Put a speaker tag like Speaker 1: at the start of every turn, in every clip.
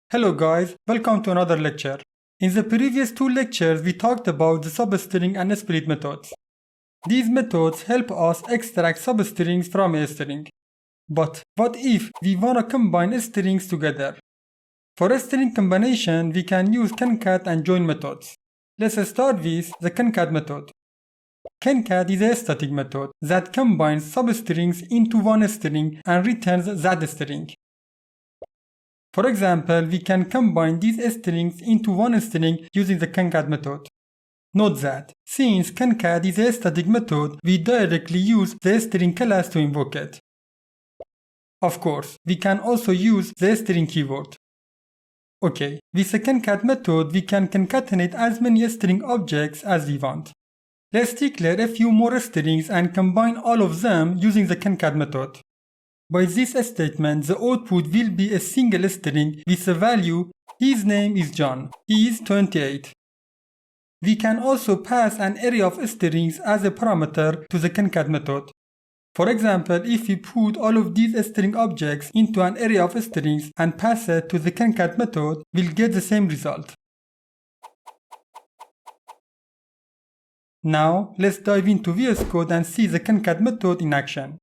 Speaker 1: Hello guys, welcome to another lecture. In the previous two lectures, we talked about the substring and split methods. These methods help us extract substrings from a string. But what if we wanna combine strings together? For a string combination, we can use concat and join methods. Let's start with the concat method. Concat is a static method that combines substrings into one string and returns that string. For example, we can combine these strings into one string using the concat method. Note that, since concat is a static method, we directly use the string class to invoke it. Of course, we can also use the string keyword. Okay, with the concat method, we can concatenate as many string objects as we want. Let's declare a few more strings and combine all of them using the concat method. By this statement, the output will be a single string with the value his name is John, he is 28. We can also pass an array of strings as a parameter to the concat method. For example, if we put all of these string objects into an array of strings and pass it to the concat method, we'll get the same result. Now, let's dive into VS Code and see the concat method in action.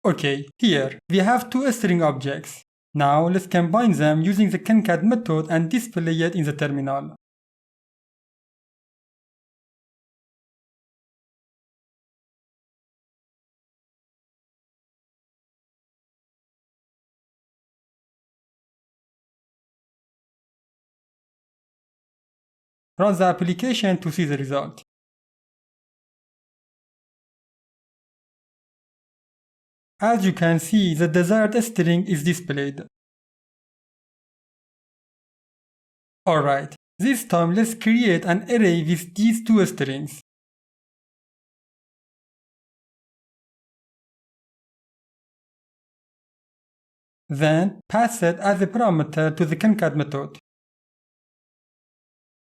Speaker 1: Okay, here we have two string objects. Now let's combine them using the concat method and display it in the terminal. Run the application to see the result. As you can see, the desired string is displayed. Alright, this time let's create an array with these two strings. Then pass it as a parameter to the concat method.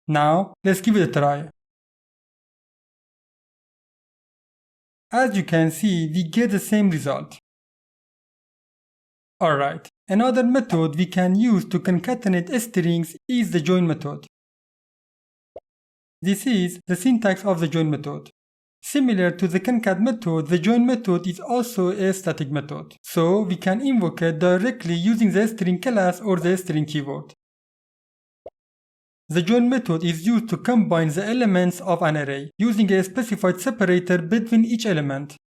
Speaker 1: Now let's give it a try. As you can see, we get the same result. Alright, another method we can use to concatenate strings is the join method. This is the syntax of the join method. Similar to the concat method, the join method is also a static method, so we can invoke it directly using the string class or the string keyword. The join method is used to combine the elements of an array using a specified separator between each element.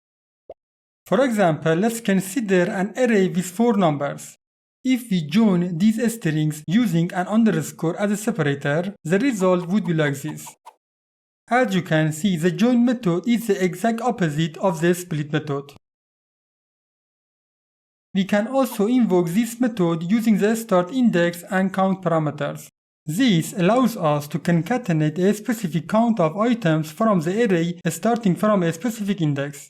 Speaker 1: For example, let's consider an array with 4 numbers. If we join these strings using an underscore as a separator, the result would be like this. As you can see, the join method is the exact opposite of the split method. We can also invoke this method using the start index and count parameters. This allows us to concatenate a specific count of items from the array starting from a specific index.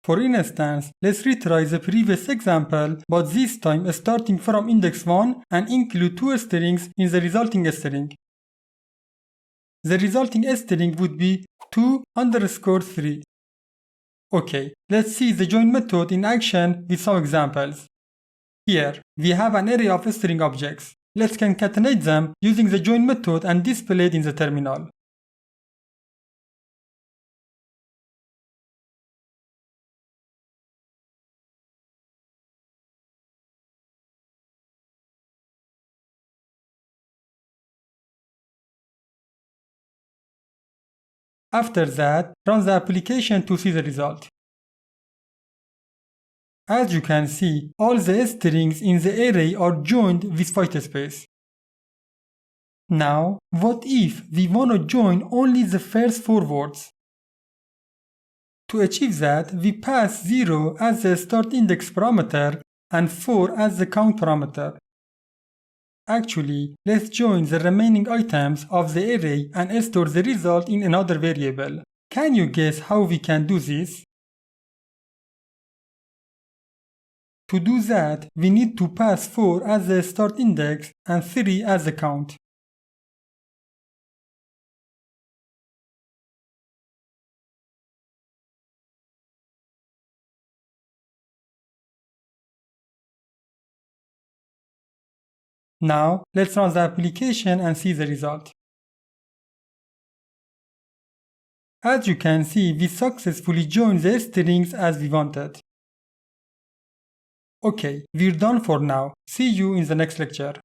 Speaker 1: For instance, let's retry the previous example, but this time starting from index 1 and include two strings in the resulting string. The resulting string would be 2_3. Okay, let's see the join method in action with some examples. Here, we have an array of string objects. Let's concatenate them using the join method and display it in the terminal. After that, run the application to see the result. As you can see, all the strings in the array are joined with white space. Now, what if we want to join only the first 4 words? To achieve that, we pass 0 as the start index parameter and 4 as the count parameter. Actually, let's join the remaining items of the array and store the result in another variable. Can you guess how we can do this? To do that, we need to pass 4 as the start index and 3 as the count. Now, let's run the application and see the result. As you can see, we successfully joined the strings as we wanted. Okay, we're done for now. See you in the next lecture.